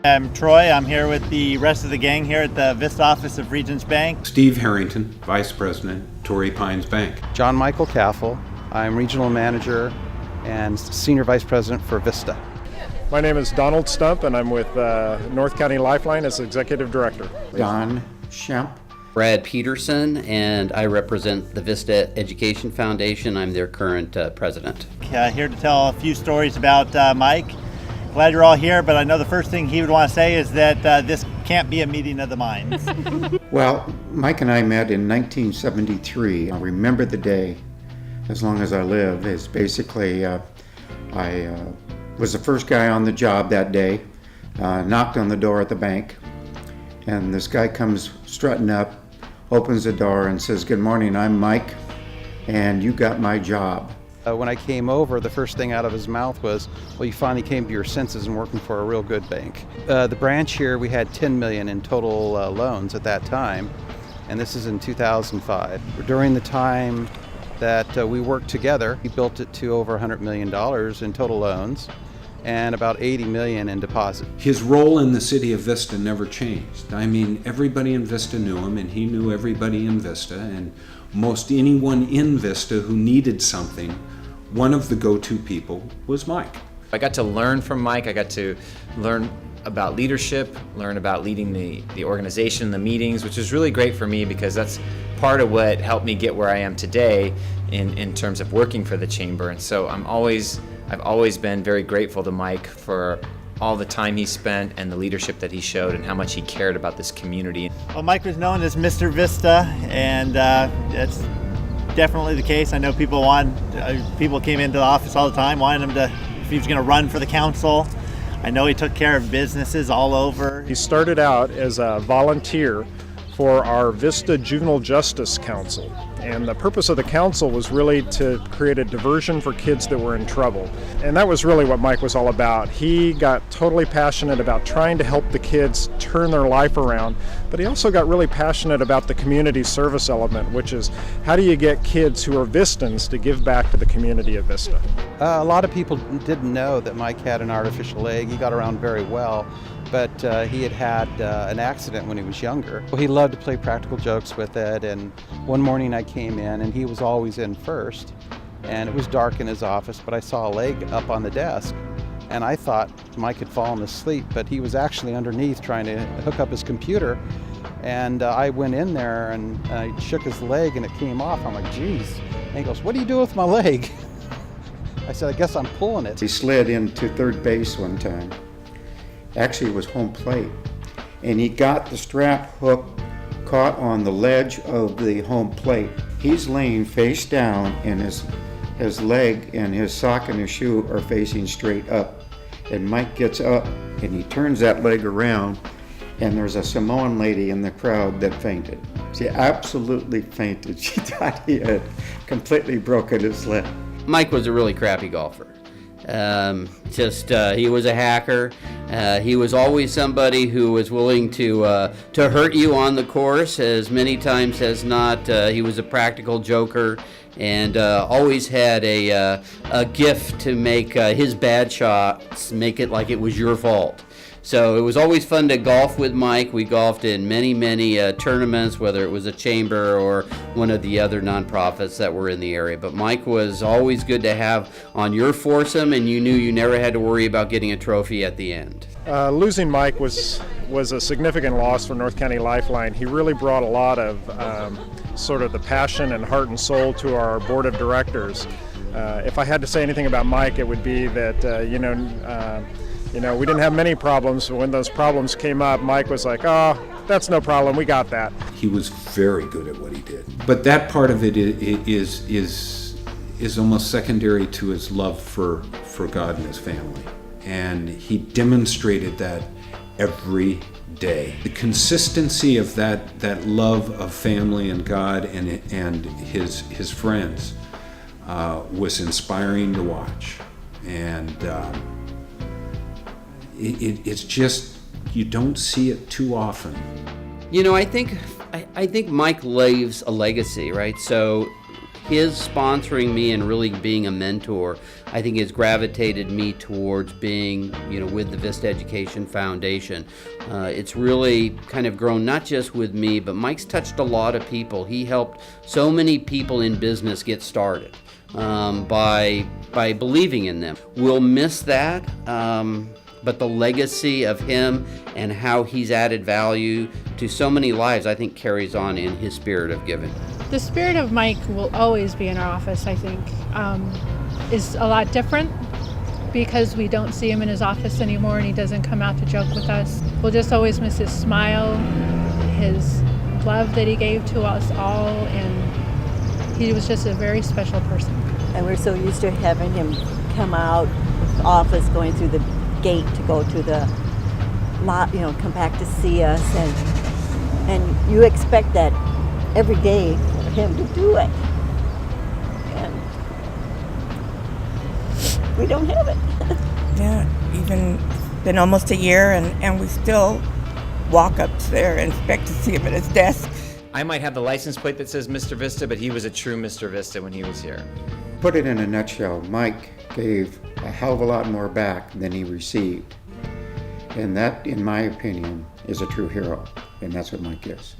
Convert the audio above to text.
I'm Troy. I'm here with the rest of the gang here at the Vista office of Regions Bank. Steve Harrington, Vice President, Torrey Pines Bank. John Michael Caffel. I'm Regional Manager and Senior Vice President for Vista. My name is Donald Stump, and I'm with North County Lifeline as Executive Director. Don Schemp. Brad Peterson, and I represent the Vista Education Foundation. I'm their current president. Here to tell a few stories about Mike. Glad you're all here, but I know the first thing he would want to say is that this can't be a meeting of the minds. Well, Mike and I met in 1973. I'll remember the day as long as I live. It's basically, I was the first guy on the job that day, knocked on the door at the bank, and this guy comes strutting up, opens the door and says, "Good morning, I'm Mike, and you got my job." When I came over, the first thing out of his mouth was, "Well, you finally came to your senses and working for a real good bank." The branch here, we had 10 million in total loans at that time, and this is in 2005. During the time that we worked together, we built it to over $100 million in total loans and about 80 million in deposits. His role in the city of Vista never changed. I mean, everybody in Vista knew him, and he knew everybody in Vista, and most anyone in Vista who needed something, one of the go-to people was Mike. I got to learn from Mike. I got to learn about leadership, learn about leading the organization, the meetings, which is really great for me because that's part of what helped me get where I am today in terms of working for the chamber. And so I've always been very grateful to Mike for all the time he spent and the leadership that he showed and how much he cared about this community. Well, Mike was known as Mr. Vista, and that's definitely the case. I know people came into the office all the time wanting him to, if he was going to run for the council. I know he took care of businesses all over. He started out as a volunteer for our Vista Juvenile Justice Council. And the purpose of the council was really to create a diversion for kids that were in trouble. And that was really what Mike was all about. He got totally passionate about trying to help the kids turn their life around, but he also got really passionate about the community service element, which is how do you get kids who are Vistans to give back to the community of Vista? A lot of people didn't know that Mike had an artificial leg. He got around very well, but he had an accident when he was younger. He loved to play practical jokes with it, and one morning I came in and he was always in first, and it was dark in his office, but I saw a leg up on the desk, and I thought Mike had fallen asleep, but he was actually underneath trying to hook up his computer, and I went in there and I shook his leg and it came off. I'm like, geez. And he goes, "What do you do with my leg?" I said, "I guess I'm pulling it." He slid into third base one time. Actually, it was home plate, and he got the strap hook caught on the ledge of the home plate. He's laying face down, and his leg and his sock and his shoe are facing straight up. And Mike gets up and he turns that leg around, and there's a Samoan lady in the crowd that fainted. She absolutely fainted. She thought he had completely broken his leg. Mike was a really crappy golfer. He was a hacker. He was always somebody who was willing to hurt you on the course as many times as not. He was a practical joker and always had a gift to make his bad shots make it like it was your fault. So it was always fun to golf with Mike. We golfed in many tournaments, whether it was a chamber or one of the other nonprofits that were in the area. But Mike was always good to have on your foursome, and you knew you never had to worry about getting a trophy at the end. Losing Mike was a significant loss for North County Lifeline. He really brought a lot of sort of the passion and heart and soul to our board of directors. If I had to say anything about Mike, it would be that we didn't have many problems, but when those problems came up, Mike was like, "Oh, that's no problem, we got that." He was very good at what he did. But that part of it is almost secondary to his love for God and his family. And he demonstrated that every day. The consistency of that love of family and God and his friends was inspiring to watch. And it's just, you don't see it too often. You know, I think Mike leaves a legacy, right? So his sponsoring me and really being a mentor, I think has gravitated me towards being, with the Vista Education Foundation. It's really kind of grown not just with me, but Mike's touched a lot of people. He helped so many people in business get started by believing in them. We'll miss that, but the legacy of him and how he's added value to so many lives, I think, carries on in his spirit of giving. The spirit of Mike will always be in our office, I think. Is a lot different because we don't see him in his office anymore and he doesn't come out to joke with us. We'll just always miss his smile, his love that he gave to us all, and he was just a very special person. And we're so used to having him come out of the office, going through the gate to go to the lot, come back to see us, and you expect that every day for him to do it. And we don't have it. Yeah, even been almost a year and we still walk up there and expect to see him at his desk. I might have the license plate that says Mr. Vista, but he was a true Mr. Vista when he was here. Put it in a nutshell, Mike gave a hell of a lot more back than he received. And that, in my opinion, is a true hero. And that's what Mike is.